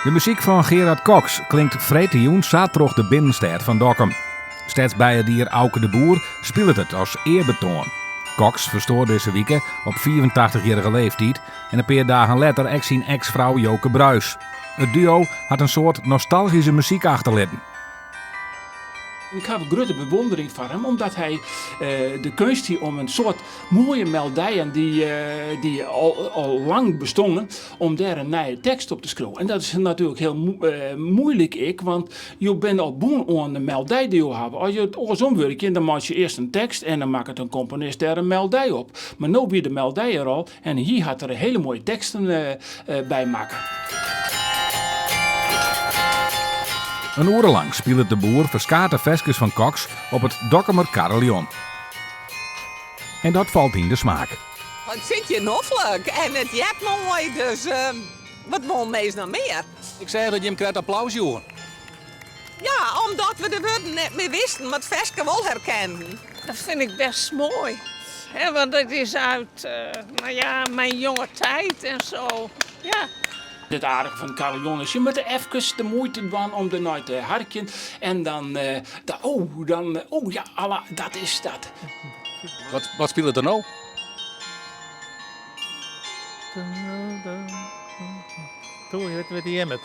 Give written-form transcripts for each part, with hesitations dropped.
De muziek van Gerard Cox klinkt vreedtejoen zaterdag de binnenstad van Dokkum. Stadsbijendier Auke de Boer speelt het als eerbetoon. Cox verstoorde deze week op 84-jarige leeftijd en een paar dagen later ex zijn ex-vrouw Joke Bruis. Het duo had een soort nostalgische muziek achterlaten. Ik heb een grote bewondering voor hem, omdat hij de kunst heeft om een soort mooie melodijen die al lang bestonden, om daar een nieuwe tekst op te schrijven. En dat is natuurlijk heel moeilijk, want je bent al boen aan de melodij die je hebt. Als je het andersom werkt, dan maak je eerst een tekst en dan maakt een componist daar een melodij op. Maar nu weer de melodij er al en hier had er hele mooie teksten bij maken. Een uur lang speelt de boer verskate versjes van Cox op het Dokkumer carillon. En dat valt in de smaak. Het zit je noffelijk en het jet mooi, dus wat wil meest nog meer? Ik zei dat je hem krijgt applaus, joh. Ja, omdat we de woorden net meer wisten, maar het versje wel herkennen. Dat vind ik best mooi. Hè, want het is uit mijn jonge tijd en zo. Ja. Het aardige van carillon is, je moet er even de moeite doen om er naar te harken. En dan, dat is dat. Wat speelt het er nou? Toen weet we die emmet.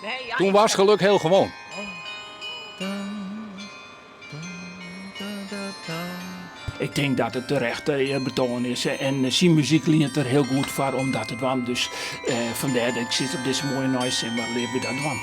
Nee, ja, Toen was geluk heel gewoon. Ik denk dat het terecht betoon is. En zijn muziek leent er heel goed voor om dat te doen. Dus vandaar dat ik zit op deze mooie noise en waar leer we dat doen.